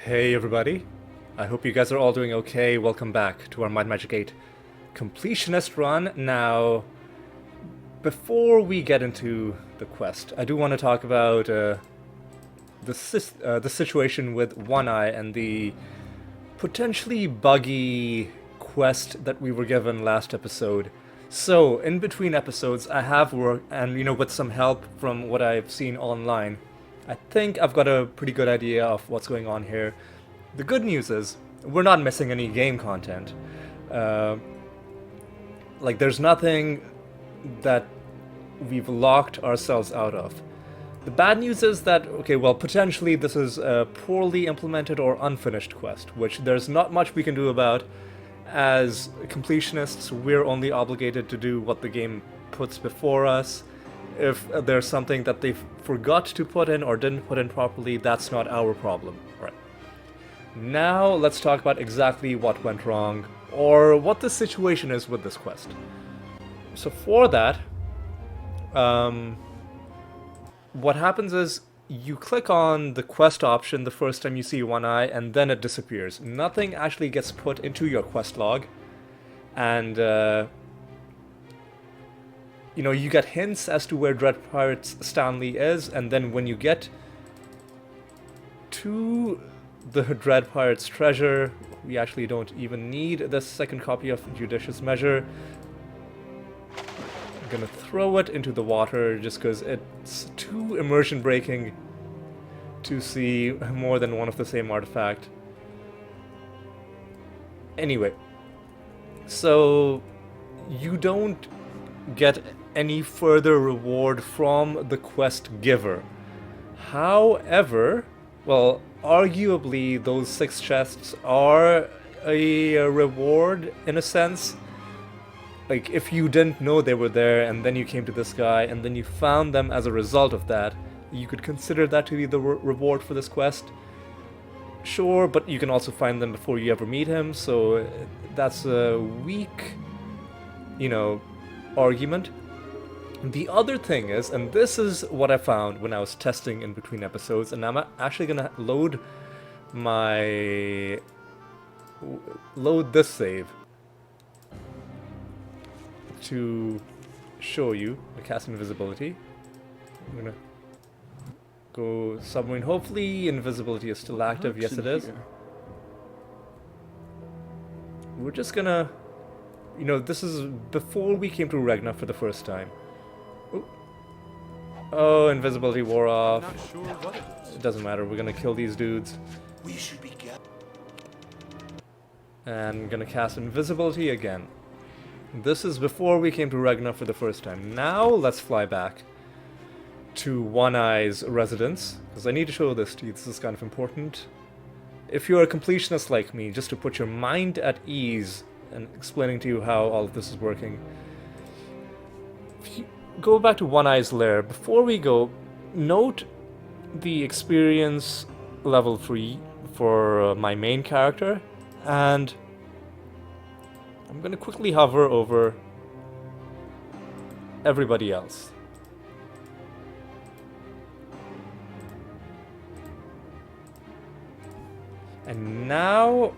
Hey everybody, I hope you guys are all doing okay. Welcome back to our Might and Magic VIII completionist run. Now, before we get into the quest, I do want to talk about the situation with One Eye and the potentially buggy quest that we were given last episode. So, in between episodes, I have worked, and with some help from what I've seen online, I think I've got a pretty good idea of what's going on here. The good news is, we're not missing any game content. There's nothing that we've locked ourselves out of. The bad news is that, potentially this is a poorly implemented or unfinished quest, which there's not much we can do about. As completionists, we're only obligated to do what the game puts before us. If there's something that they forgot to put in or didn't put in properly, that's not our problem. Right. Now let's talk about exactly what went wrong, or what the situation is with this quest. So for that, what happens is you click on the quest option the first time you see One Eye, and then it disappears. Nothing actually gets put into your quest log, and you get hints as to where Dread Pirates Stanley is, and then when you get to the Dread Pirates treasure, we actually don't even need the second copy of Judicious Measure. I'm gonna throw it into the water just because it's too immersion breaking to see more than one of the same artifact. Anyway, so you don't get any further reward from the quest giver. However, arguably those 6 chests are a reward in a sense. Like, if you didn't know they were there and then you came to this guy and then you found them as a result of that, you could consider that to be the reward for this quest. Sure, but you can also find them before you ever meet him, so that's a weak, argument. The other thing is, and this is what I found when I was testing in between episodes, and I'm actually gonna load this save to show you. I cast invisibility. I'm gonna go submarine. Hopefully invisibility is still active. Yes, it is. We're just gonna, this is before we came to Regna for the first time. Oh, invisibility wore off. Not sure what it is. It doesn't matter. We're gonna kill these dudes. We should be careful. And I'm gonna cast invisibility again. This is before we came to Regna for the first time. Now let's fly back to One Eye's residence, because I need to show this to you. This is kind of important. If you're a completionist like me, just to put your mind at ease and explaining to you how all of this is working. If you go back to One Eye's lair, before we go, note the experience level 3 for my main character, and I'm going to quickly hover over everybody else. And now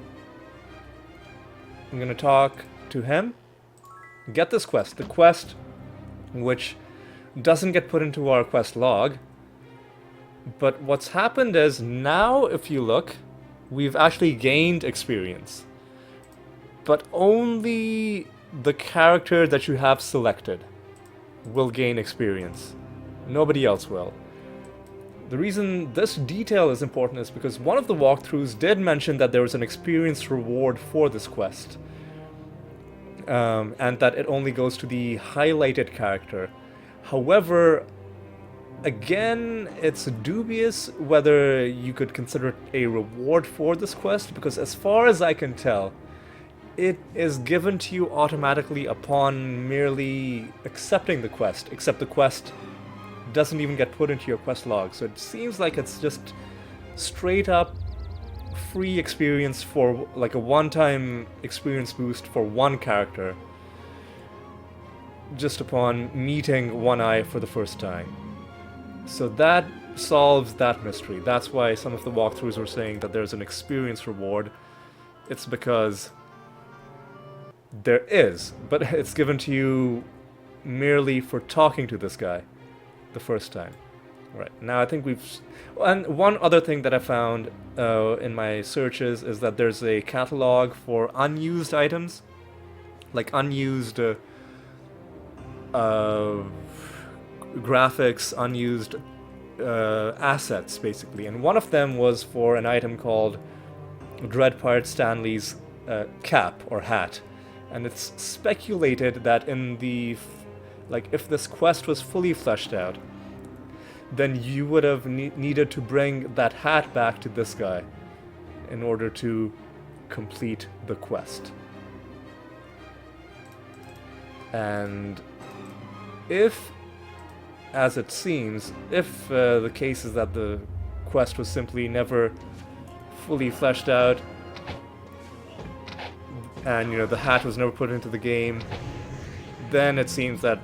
I'm going to talk to him. Get this quest. The quest which doesn't get put into our quest log. But what's happened is, now if you look, we've actually gained experience. But only the character that you have selected will gain experience. Nobody else will. The reason this detail is important is because one of the walkthroughs did mention that there was an experience reward for this quest. And that it only goes to the highlighted character. However, again, it's dubious whether you could consider it a reward for this quest, because as far as I can tell, it is given to you automatically upon merely accepting the quest, except the quest doesn't even get put into your quest log. So it seems like it's just straight up free experience for like a one-time experience boost for one character just upon meeting One Eye for the first time. So that solves that mystery. That's why some of the walkthroughs were saying that there's an experience reward. It's because there is, but it's given to you merely for talking to this guy the first time. Right, now I think we've... And one other thing that I found in my searches is that there's a catalog for unused items. Like unused graphics, unused assets, basically. And one of them was for an item called Dread Pirate Stanley's cap or hat. And it's speculated that in the... like, if this quest was fully fleshed out, then you would have needed to bring that hat back to this guy in order to complete the quest. And if, as it seems, if the case is that the quest was simply never fully fleshed out, and, you know, the hat was never put into the game, then it seems that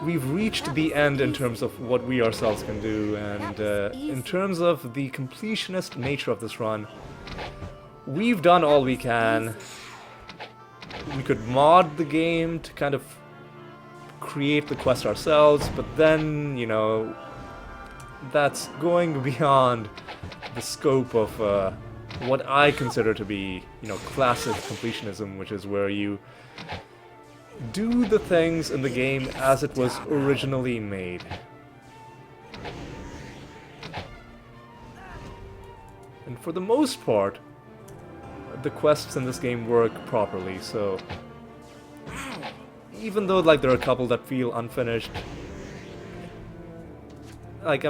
we've reached the end in terms of what we ourselves can do, and in terms of the completionist nature of this run, we've done all we can. We could mod the game to kind of create the quest ourselves, but then, you know, that's going beyond the scope of what I consider to be, you know, classic completionism, which is where you do the things in the game as it was originally made. And for the most part, the quests in this game work properly, so even though, like, there are a couple that feel unfinished, like,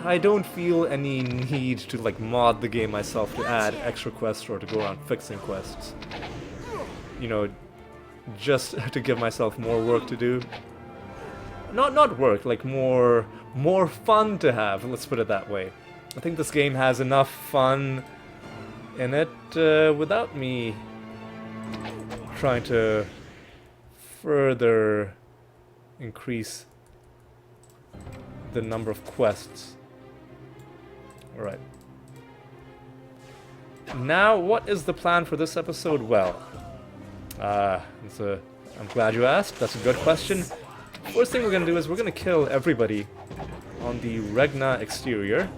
I don't feel any need to, like, mod the game myself to add extra quests or to go around fixing quests. You know, just to give myself more work to do. Not work, like more fun to have, let's put it that way. I think this game has enough fun in it without me trying to further increase the number of quests. Alright. Now, what is the plan for this episode? Well, I'm glad you asked. That's a good question. First thing we're going to do is we're going to kill everybody on the Regna exterior.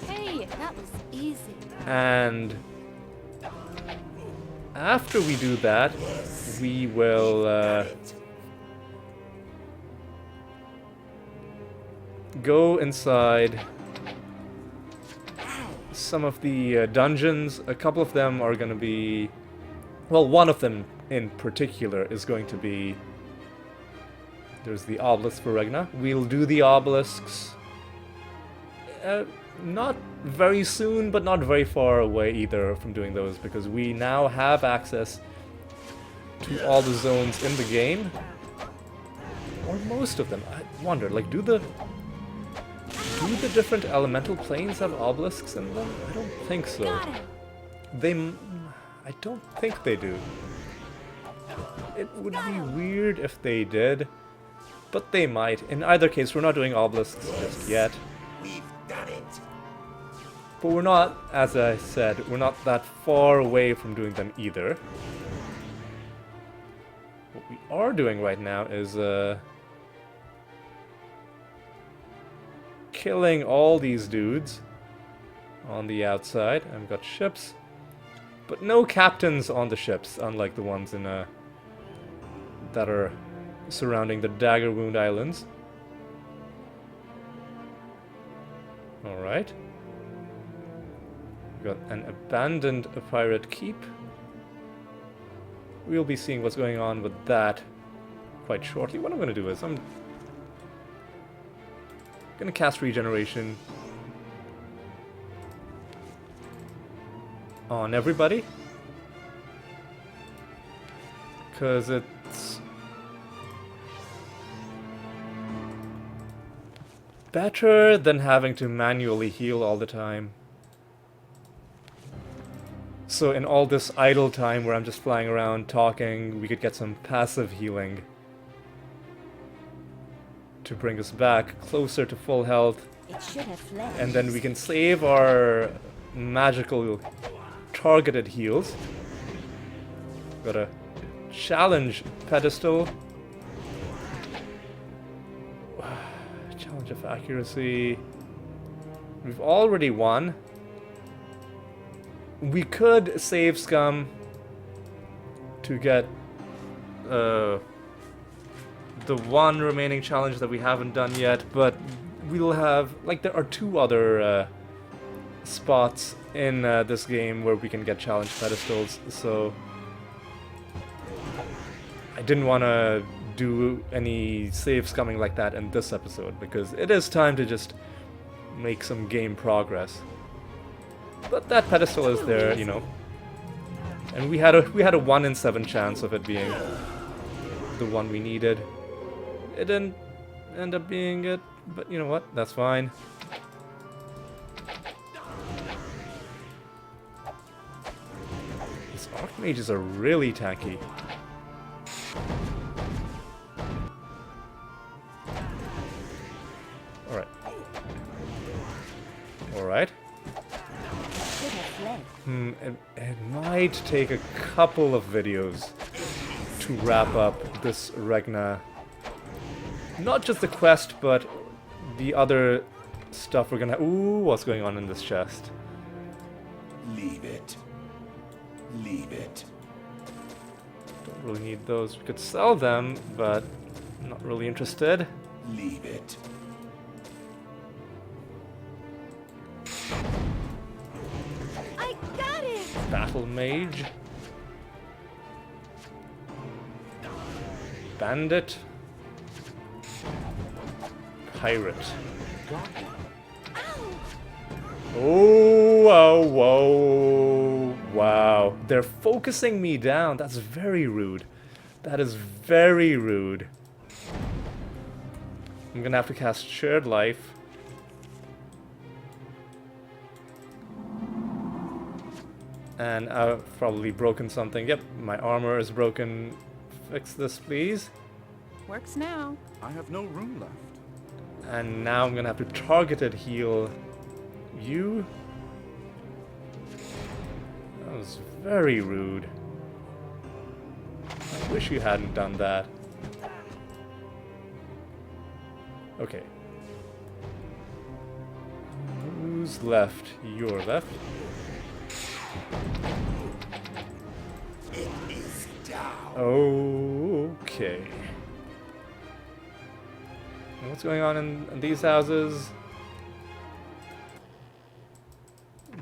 Hey, that was easy. And after we do that, we will go inside some of the dungeons. A couple of them are going to be... well, one of them in particular is going to be... there's the obelisk for Regna. We'll do the obelisks not very soon, but not very far away either from doing those, because we now have access to all the zones in the game. Or most of them. I wonder, like, do the different elemental planes have obelisks in them? I don't think so. I don't think they do. It would be weird if they did, but they might. In either case, we're not doing obelisks just yet. We've done it. But we're not, as I said, we're not that far away from doing them either. What we are doing right now is killing all these dudes on the outside. I've got ships, but no captains on the ships, unlike the ones in that are surrounding the Dagger Wound Islands. Alright. We've got an abandoned pirate keep. We'll be seeing what's going on with that quite shortly. What I'm going to do is I'm going to cast regeneration on everybody, because it's better than having to manually heal all the time. So in all this idle time where I'm just flying around talking, we could get some passive healing to bring us back closer to full health. It should have fled. And then we can save our magical targeted heals. Got a challenge pedestal. Challenge of accuracy. We've already won. We could save Scum to get the one remaining challenge that we haven't done yet, but we'll have, like, there are 2 other spots in this game where we can get challenge pedestals, so I didn't want to do any save scumming like that in this episode, because it is time to just make some game progress. But that pedestal is there, you know. And we had a 1 in 7 chance of it being the one we needed. It didn't end up being it, but you know what? That's fine. These Archmages are really tanky. Alright. Alright. It might take a couple of videos to wrap up this Regna. Not just the quest, but the other stuff we're gonna... Ooh, what's going on in this chest? Leave it. Leave it. Don't really need those. We could sell them, but I'm not really interested. Leave it. I got it! Battle Mage. Bandit. Pirate. Oh, whoa, whoa, wow. They're focusing me down. That's very rude. That is very rude. I'm gonna have to cast Shared Life. And I've probably broken something. Yep, my armor is broken. Fix this, please. Works now. I have no room left. And now I'm gonna have to targeted heal you. That was very rude. I wish you hadn't done that. Okay. Who's left? You're left. It is down. Okay. What's going on in these houses?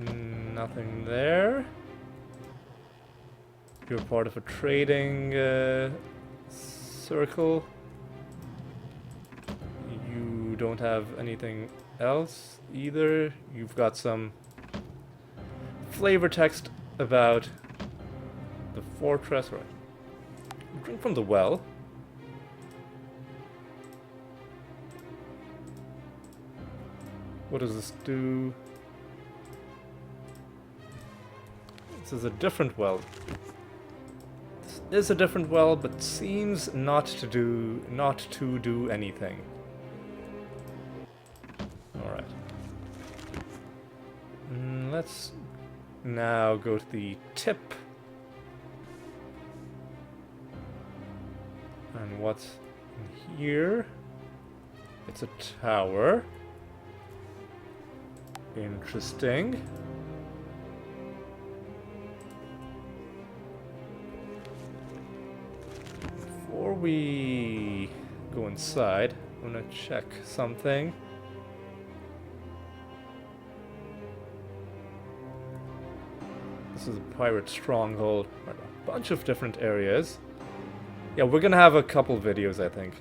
Nothing there. You're part of a trading circle. You don't have anything else either. You've got some flavor text about the fortress. Right. Drink from the well. What does this do? This is a different well. This is a different well, but seems not to do anything. Alright. Let's now go to the tip. And what's in here? It's a tower. Interesting. Before we go inside, I'm gonna check something. This is a pirate stronghold. Right, a bunch of different areas. Yeah, we're gonna have a couple videos, I think.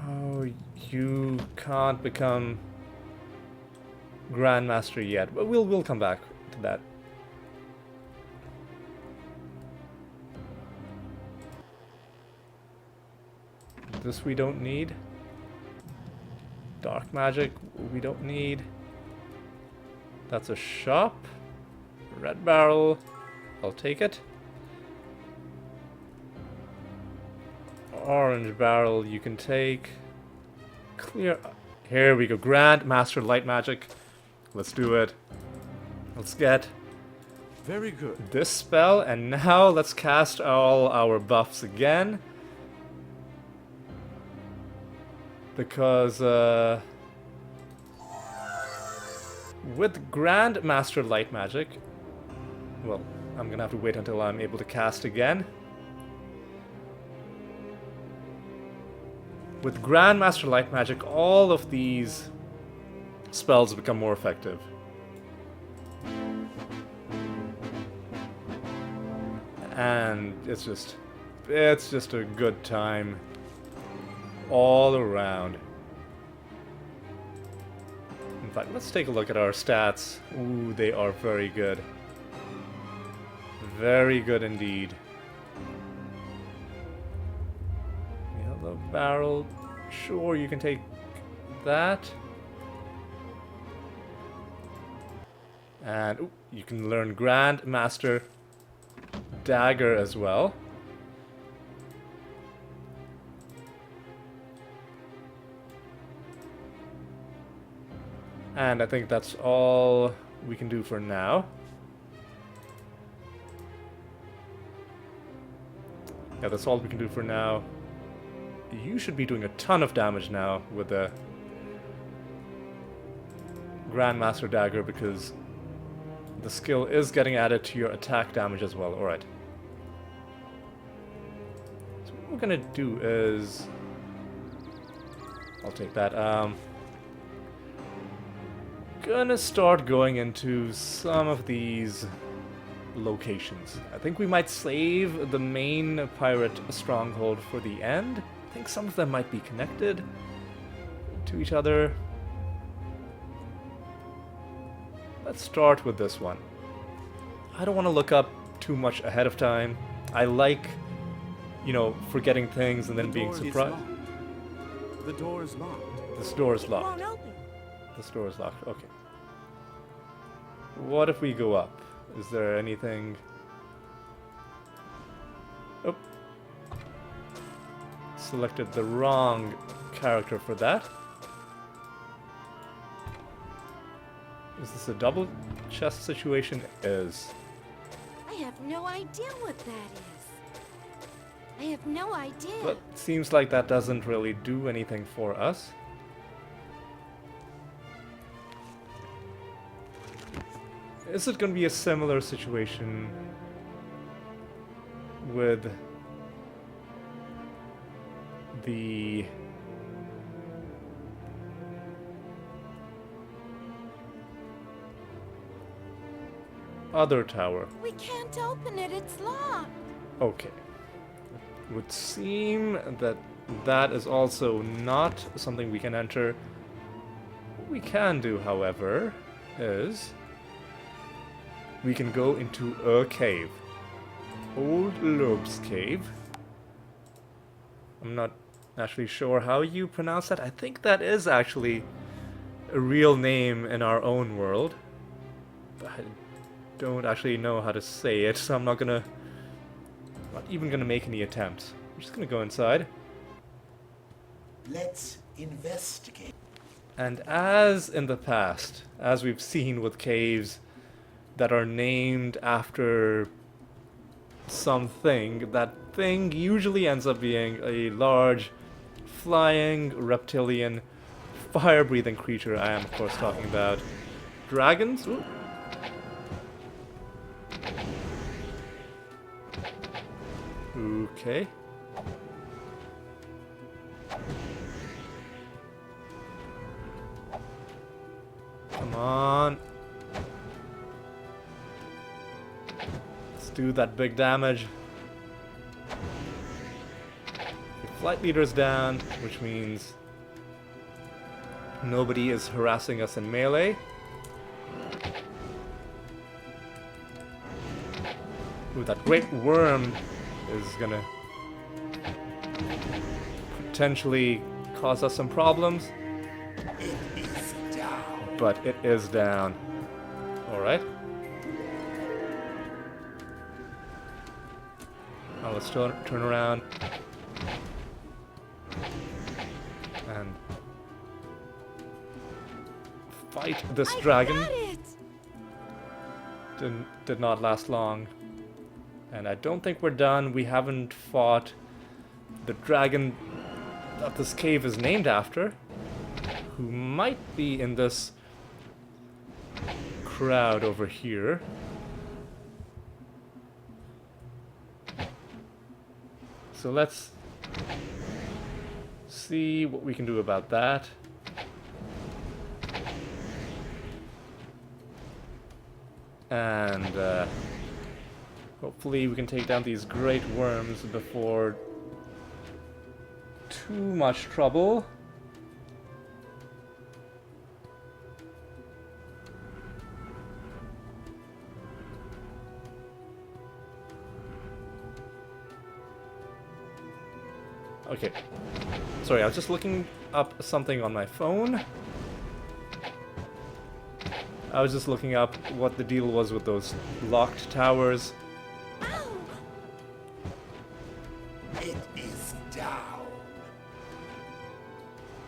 Oh, you can't become Grandmaster yet, but we'll come back to that. This we don't need. Dark magic we don't need. That's a shop. Red barrel. I'll take it. orange barrel you can take. Clear. Here we go. Grand Master Light Magic. Let's do it. Let's get Very good. this spell, and now let's cast all our buffs again. Because, with Grand Master Light Magic, well, I'm gonna have to wait until I'm able to cast again. With Grand Master Light Magic, all of these spells become more effective. And it's just a good time all around. In fact, let's take a look at our stats. Ooh, they are very good. Very good indeed. Yellow barrel. Sure, you can take that. And ooh, you can learn Grand Master Dagger as well. And I think that's all we can do for now. Yeah, that's all we can do for now. You should be doing a ton of damage now with the Grandmaster Dagger because the skill is getting added to your attack damage as well. Alright. So what we're gonna do is... I'll take that. Gonna start going into some of these locations. I think we might save the main pirate stronghold for the end. I think some of them might be connected to each other. Let's start with this one. I don't want to look up too much ahead of time. I like, you know, forgetting things and then being surprised. The door is locked. This door is It locked. won't open. This door is locked. Okay. What if we go up? Is there anything... Oh. Selected the wrong character for that. Is this a double chest situation? It is. I have no idea what that is. I have no idea. But seems like that doesn't really do anything for us. Is it going to be a similar situation with the other tower? We can't open it. It's locked. Okay. It would seem that that is also not something we can enter. What we can do, however, is we can go into a cave. Old Loeb's Cave. I'm not actually sure how you pronounce that. I think that is actually a real name in our own world. But I don't actually know how to say it, so I'm not even gonna make any attempts. I'm just gonna go inside. Let's investigate. And as in the past, as we've seen with caves that are named after something, that thing usually ends up being a large, flying, reptilian, fire-breathing creature. I am, of course, talking about dragons. Ooh. Okay. Come on. Let's do that big damage. The flight leader's down, which means nobody is harassing us in melee. Ooh, that great worm is gonna potentially cause us some problems. It is down. But it is down. Alright. Now let's turn around. and fight this dragon. Got it. Did not last long. And I don't think we're done. We haven't fought the dragon that this cave is named after, who might be in this crowd over here. So let's see what we can do about that. And hopefully we can take down these great worms before too much trouble. Okay. Sorry, I was just looking up something on my phone. I was just looking up what the deal was with those locked towers. Ow. It is down.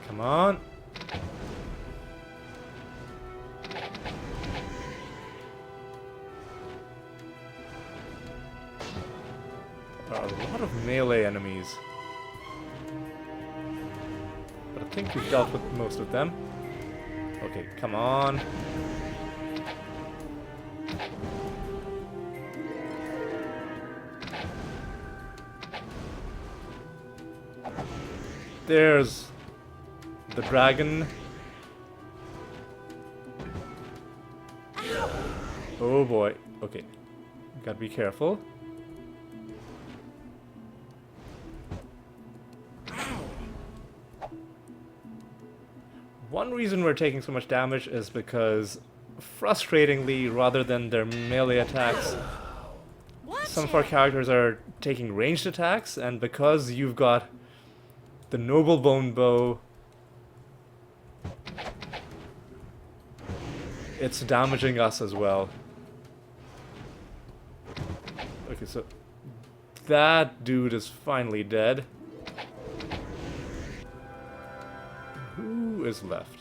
Come on. There are a lot of melee enemies. But I think we've dealt with most of them. Okay, come on. There's the dragon. Oh boy. Okay. Gotta be careful. One reason we're taking so much damage is because, frustratingly, rather than their melee attacks, some of our characters are taking ranged attacks, and because you've got the noble bone bow, it's damaging us as well. Okay, so that dude is finally dead. Who is left?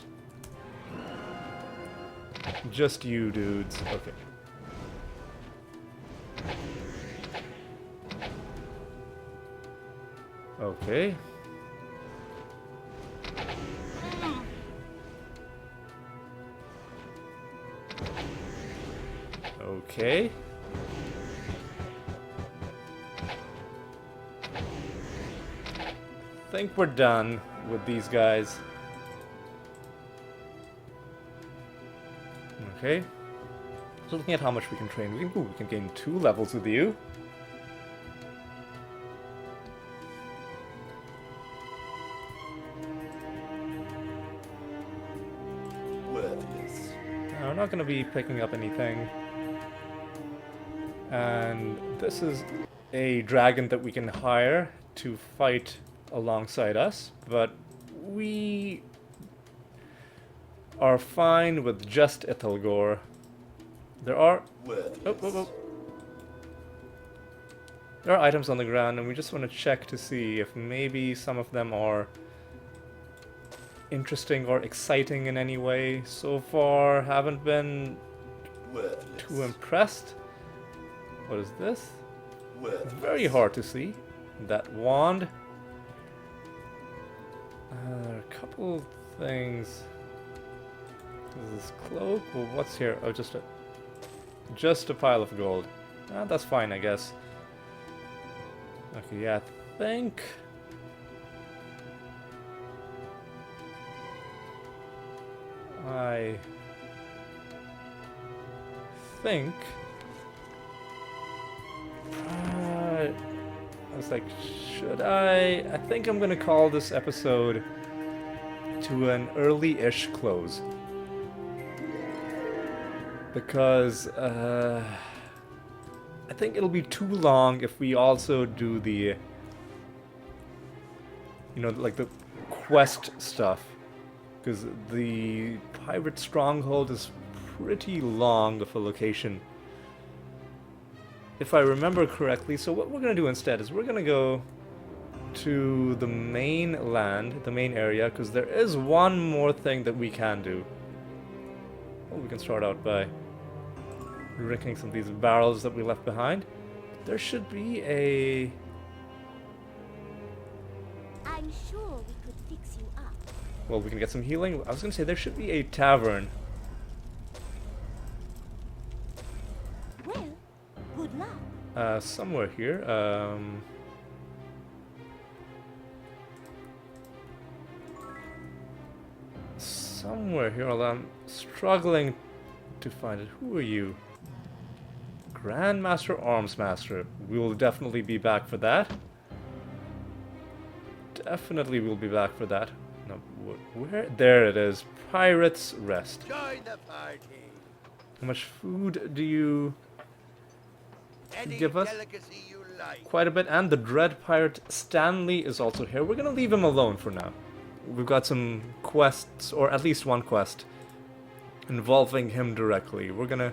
Just you dudes. Okay. Okay. Okay. I think we're done with these guys. Okay. So looking at how much we can train, we can gain 2 levels with you. Worthless. We're not going to be picking up anything. And this is a dragon that we can hire to fight alongside us, but we are fine with just Ithilgor. There are there are items on the ground, and we just want to check to see if maybe some of them are interesting or exciting in any way. So far, haven't been too impressed. What is this? Very hard to see. That wand. There are a couple things. Is this cloak? Well, what's here? Oh, just a pile of gold. That's fine, I guess. Okay, yeah, I think I was like, should I think I'm gonna call this episode to an early-ish close. Because, I think it'll be too long if we also do the, you know, like the quest stuff. Because the pirate stronghold is pretty long of a location, if I remember correctly. So what we're going to do instead is we're going to go to the main land, the main area, because there is one more thing that we can do. Well, we can start out by drinking some of these barrels that we left behind. There should be a... I'm sure we could fix you up. Well, we can get some healing. I was going to say there should be a tavern. Well, good luck. Somewhere here. Somewhere here, although I'm struggling to find it. Who are you? Grandmaster Armsmaster. We will definitely be back for that. Definitely we'll be back for that. No, where? There it is. Pirate's Rest. Join the party. How much food do you Any give us? delicacy you like. Quite a bit. And the Dread Pirate Stanley is also here. We're gonna leave him alone for now. We've got some quests, or at least one quest, involving him directly. We're gonna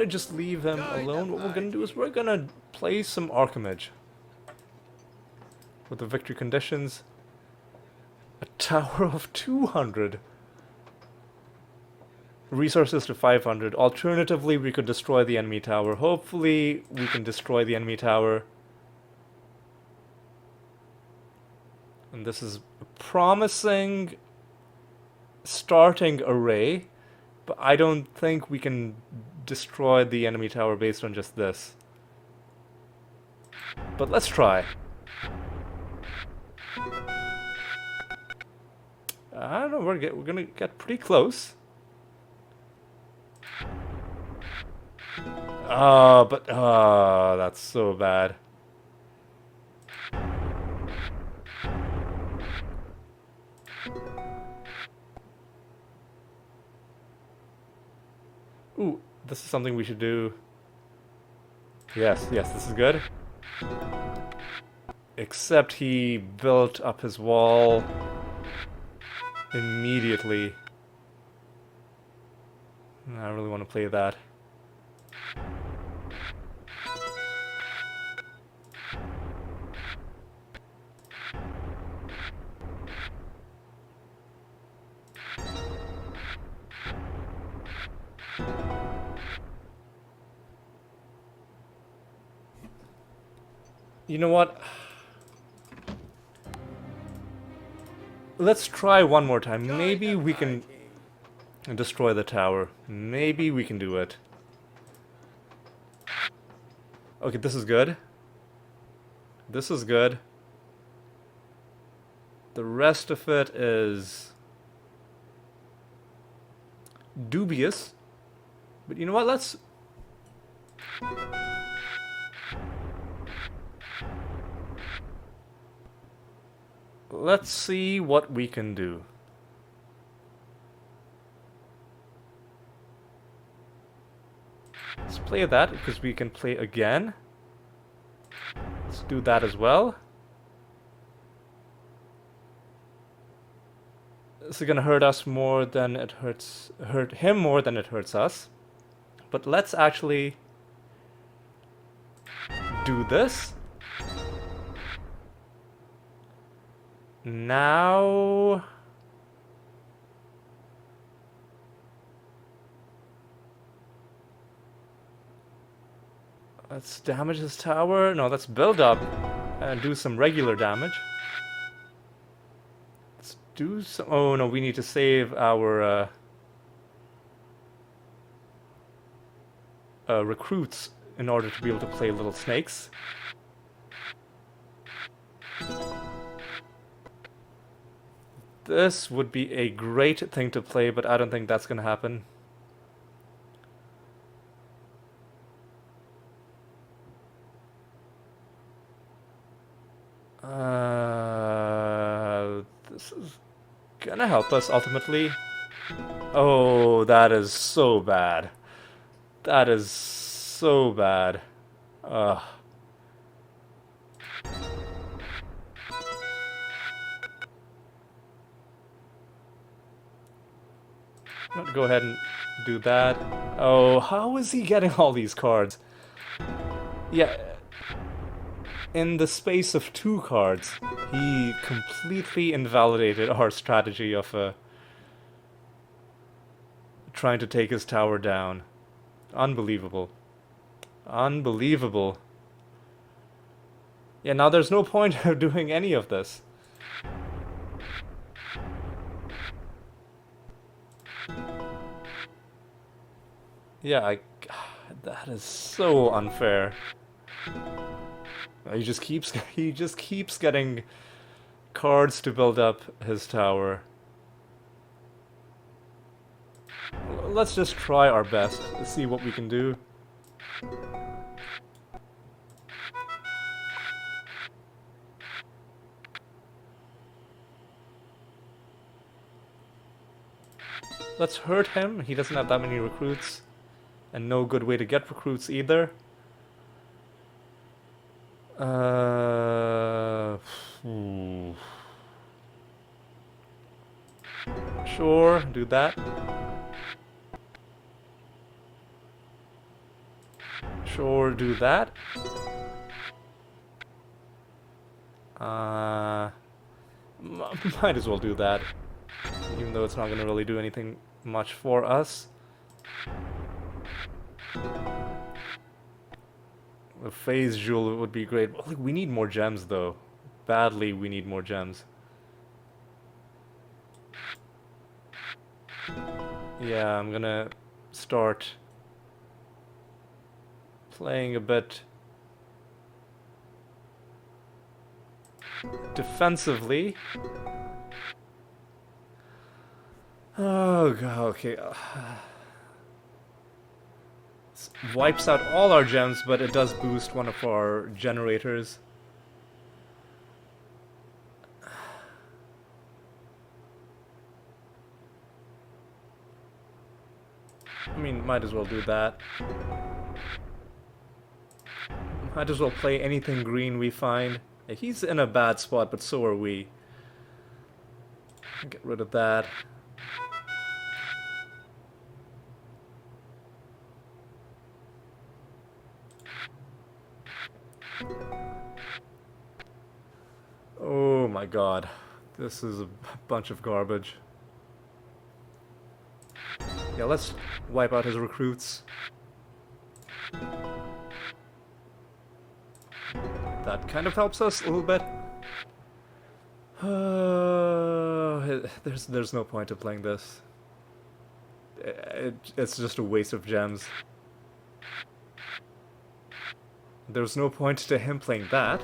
just leave him alone. What we're gonna do is we're gonna play some Arcomage. With the victory conditions, a tower of 200. Resources to 500. Alternatively, we could destroy the enemy tower. Hopefully, we can destroy the enemy tower. And this is a promising starting array, but I don't think we can destroy the enemy tower based on just this. But let's try. I don't know, we're gonna get pretty close. That's so bad. Ooh, this is something we should do. Yes, this is good. Except he built up his wall immediately. I really want to play that. You know what? Let's try one more time. Maybe we can destroy the tower. Maybe we can do it. Okay, this is good. This is good. The rest of it is dubious. But you know what? Let's see what we can do. Let's play that, because we can play again. Let's do that as well. This is gonna hurt us more than it hurt him more than it hurts us. But let's actually do this. Now let's damage this tower. No, let's build up and do some regular damage. Let's do some... Oh no, we need to save our recruits in order to be able to play little snakes. This would be a great thing to play, but I don't think that's gonna happen. This is gonna help us ultimately. Oh, that is so bad. That is so bad. Ugh. Let's go ahead and do that. Oh, how is he getting all these cards? Yeah. in the space of 2 cards, he completely invalidated our strategy of trying to take his tower down. Unbelievable. Unbelievable. Yeah, now there's no point of doing any of this. Yeah, that is so unfair. He just keeps getting cards to build up his tower. Let's just try our best to see what we can do. Let's hurt him. He doesn't have that many recruits. And no good way to get recruits either. Sure, do that. Sure, do that. Might as well do that. Even though it's not gonna really do anything much for us. A phase jewel would be great. Oh, we need more gems though. Badly, we need more gems. Yeah, I'm gonna start playing a bit defensively. Oh god, okay. Wipes out all our gems, but it does boost one of our generators. I mean, might as well do that. Might as well play anything green we find. Yeah, he's in a bad spot, but so are we. Get rid of that. Oh my god. This is a bunch of garbage. Yeah, let's wipe out his recruits. That kind of helps us a little bit. There's no point to playing this. It's just a waste of gems. There's no point to him playing that.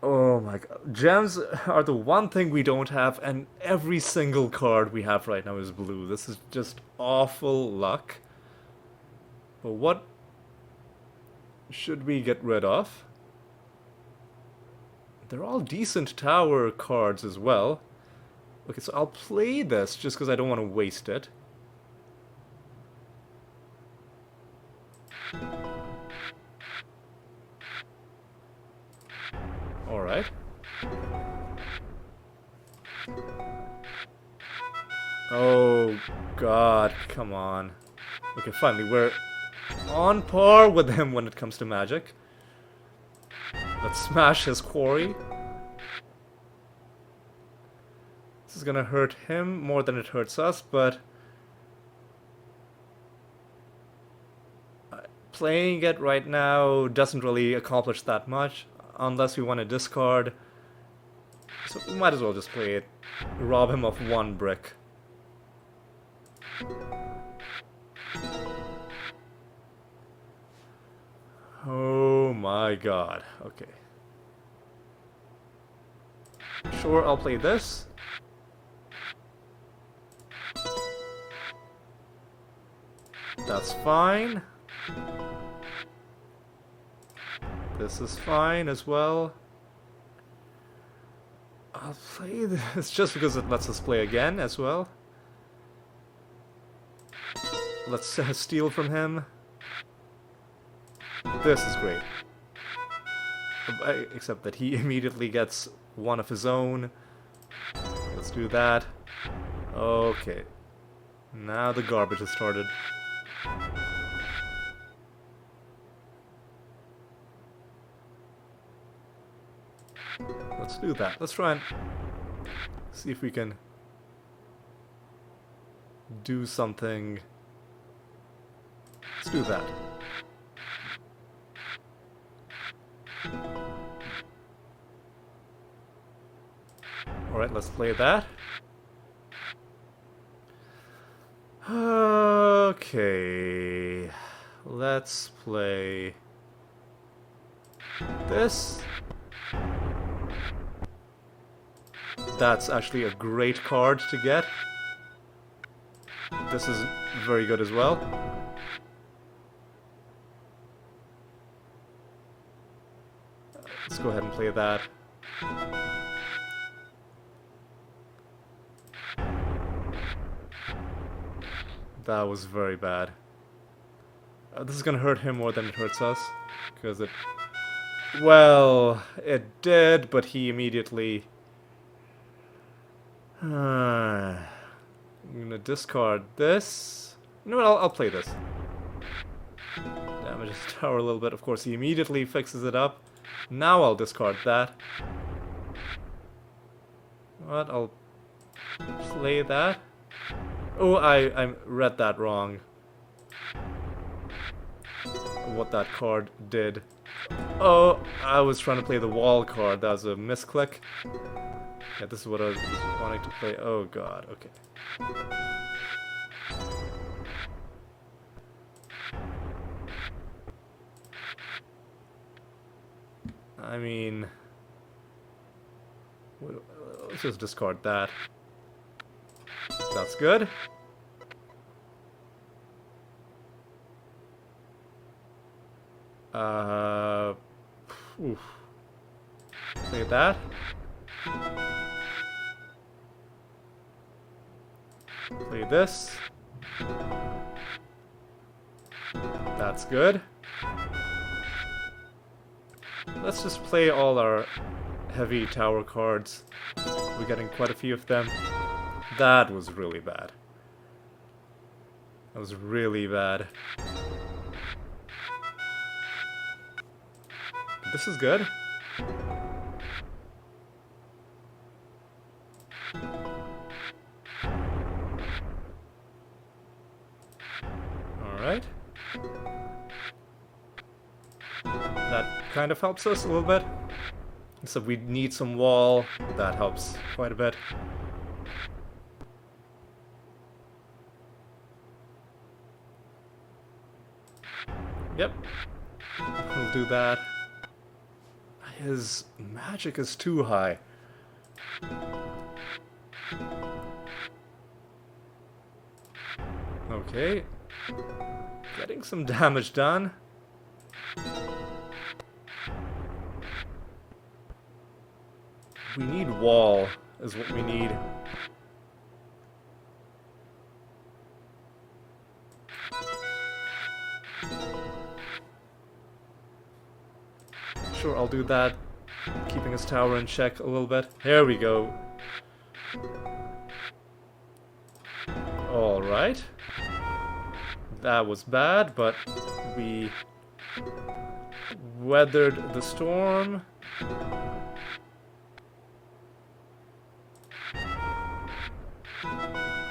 Oh my god. Gems are the one thing we don't have, and every single card we have right now is blue. This is just awful luck. But what should we get rid of? They're all decent tower cards as well. Okay, so I'll play this just because I don't want to waste it. Alright. Oh god, come on. Okay, finally, we're on par with him when it comes to magic. Let's smash his quarry. This is gonna hurt him more than it hurts us, but playing it right now doesn't really accomplish that much, unless we want to discard. So we might as well just play it. Rob him of 1 brick. Oh my god. Okay. Sure, I'll play this. That's fine. This is fine as well. I'll play this just because it lets us play again as well. Let's steal from him. This is great. Except that he immediately gets one of his own. Let's do that. Okay. Now the garbage has started. Let's do that. Let's try and see if we can do something. Let's do that. Alright, let's play that. Okay. Let's play this. That's actually a great card to get. This is very good as well. Let's go ahead and play that. That was very bad. This is gonna hurt him more than it hurts us. Because it... Well, it did, but he immediately... I'm gonna discard this. You know what, I'll play this. Damage his tower a little bit. Of course, he immediately fixes it up. Now I'll discard that. What? I'll play that. Oh, I read that wrong. What that card did. Oh, I was trying to play the wall card. That was a misclick. Yeah, this is what I was wanting to play. Oh god, okay. I mean... let's just discard that. That's good. Oof. Play that. Play this. That's good. Let's just play all our heavy tower cards. We're getting quite a few of them. That was really bad. That was really bad. This is good. Alright. That kind of helps us a little bit. So we need some wall. That helps quite a bit. Yep. We'll do that. His magic is too high. Okay. Getting some damage done. We need wall, is what we need. Sure, I'll do that. Keeping his tower in check a little bit. There we go. Alright. That was bad, but we weathered the storm.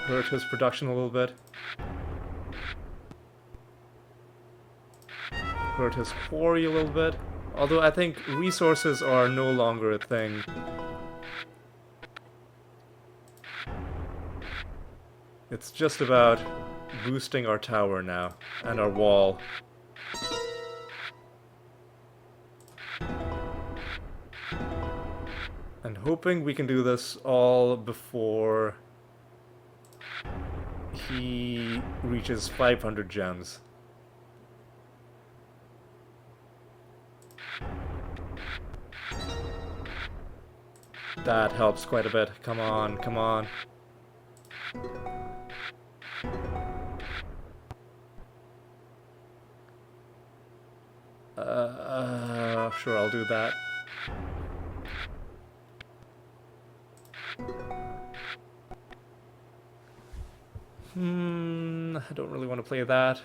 Hurt his production a little bit. Hurt his quarry a little bit. Although I think resources are no longer a thing. It's just about boosting our tower now, and our wall. And hoping we can do this all before he reaches 500 gems. That helps quite a bit. Come on, come on. Sure, I'll do that. I don't really want to play that.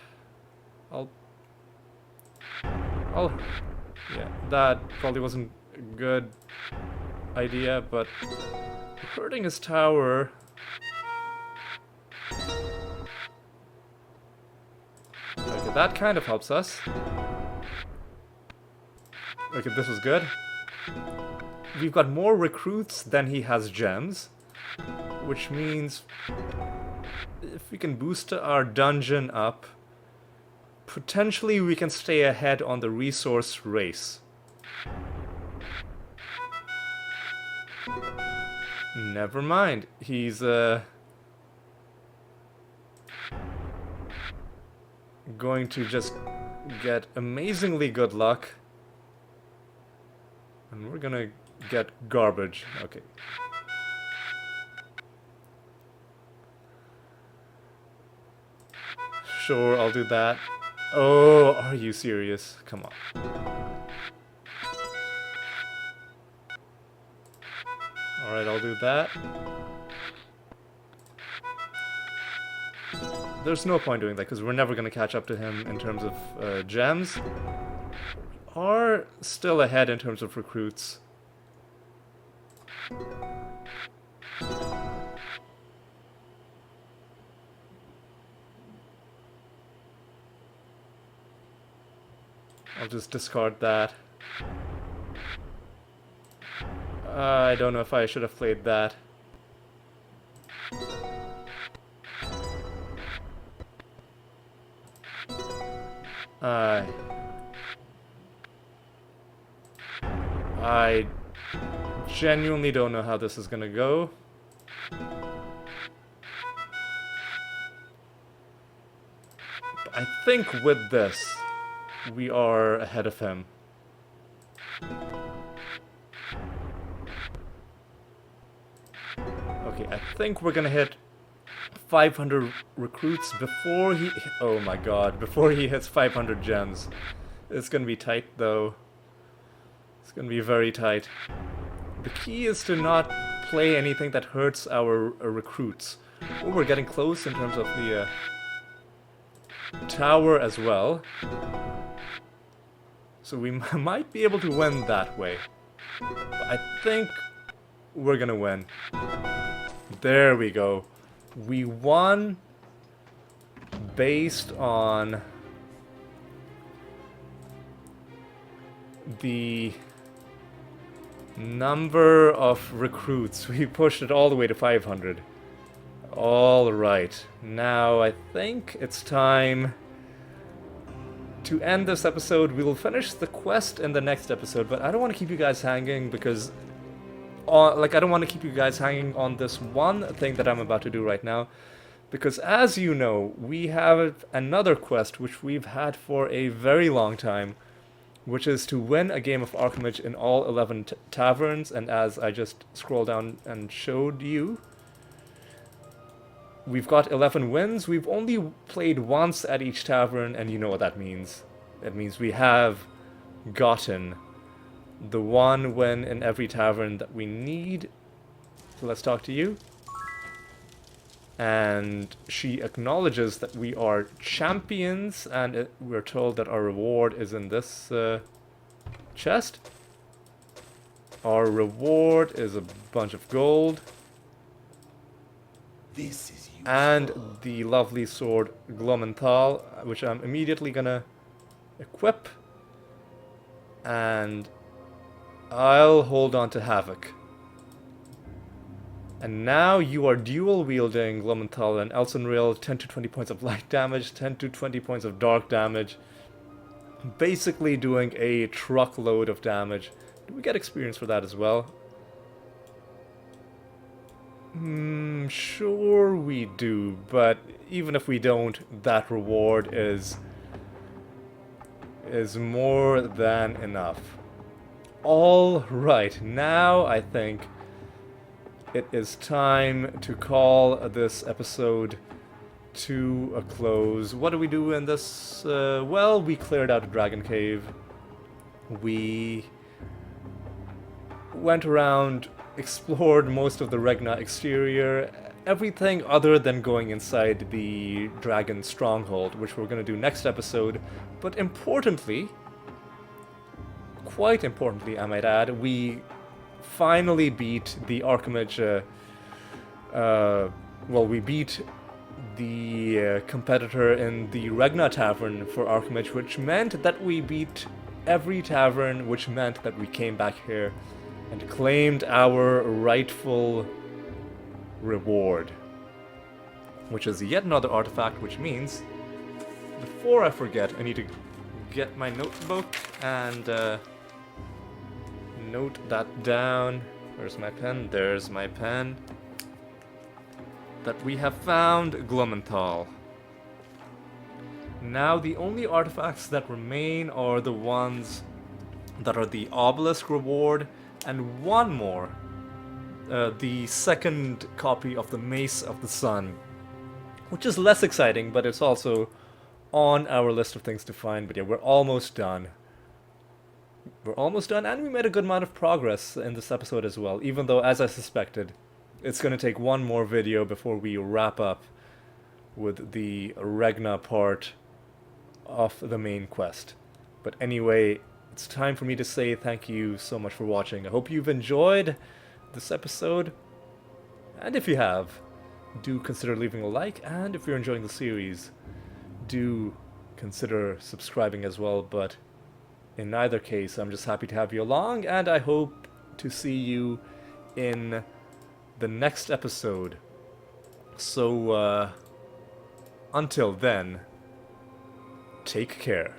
Yeah, that probably wasn't good idea, but hurting his tower... Okay, that kind of helps us. Okay, this was good. We've got more recruits than he has gems, which means if we can boost our dungeon up, potentially we can stay ahead on the resource race. Never mind, he's going to just get amazingly good luck. And we're gonna get garbage. Okay. Sure, I'll do that. Oh, are you serious? Come on. Alright, I'll do that. There's no point doing that, because we're never going to catch up to him in terms of gems. We are still ahead in terms of recruits. I'll just discard that. I don't know if I should have played that. I genuinely don't know how this is gonna go. I think with this, we are ahead of him. Okay, I think we're gonna hit 500 recruits before he... Oh my god, before he hits 500 gems. It's gonna be tight though. It's gonna be very tight. The key is to not play anything that hurts our recruits. Oh, we're getting close in terms of the tower as well. So we might be able to win that way. But I think we're gonna win. There we go. We won based on the number of recruits. We pushed it all the way to 500. Alright, now I think it's time to end this episode. We will finish the quest in the next episode, but I don't want to keep you guys hanging because I don't want to keep you guys hanging on this one thing that I'm about to do right now, because as you know, we have another quest which we've had for a very long time, which is to win a game of Arcomage in all 11 taverns, and as I just scrolled down and showed you, we've got 11 wins. We've only played once at each tavern, and you know what that means. It means we have gotten the one win in every tavern that we need. So let's talk to you. And she acknowledges that we are champions, and we're told that our reward is in this chest. Our reward is a bunch of gold. This is useful. And the lovely sword Glomenthal, which I'm immediately gonna equip. And I'll hold on to Havoc. And now you are dual wielding Glomenthal and Elsenrail, 10 to 20 points of light damage, 10 to 20 points of dark damage. Basically doing a truckload of damage. Do we get experience for that as well? Sure we do, but even if we don't, that reward is more than enough. Alright, now I think it is time to call this episode to a close. What do we do in this? Well, we cleared out a dragon cave. We went around, explored most of the Regna exterior, everything other than going inside the dragon stronghold, which we're going to do next episode. But importantly, quite importantly, I might add, we finally beat the Arcomage, well, we beat the competitor in the Regna tavern for Arcomage, which meant that we beat every tavern, which meant that we came back here and claimed our rightful reward, which is yet another artifact, which means, before I forget, I need to get my notebook and note that down. Where's my pen? There's my pen. That we have found Glumenthal. Now the only artifacts that remain are the ones that are the obelisk reward, and one more, the second copy of the Mace of the Sun, which is less exciting, but it's also on our list of things to find. But yeah, we're almost done. We're almost done, and we made a good amount of progress in this episode as well, even though, as I suspected, it's going to take one more video before we wrap up with the Regna part of the main quest. But anyway, it's time for me to say thank you so much for watching. I hope you've enjoyed this episode, and if you have, do consider leaving a like, and if you're enjoying the series, do consider subscribing as well. But in either case, I'm just happy to have you along, and I hope to see you in the next episode. So, until then, take care.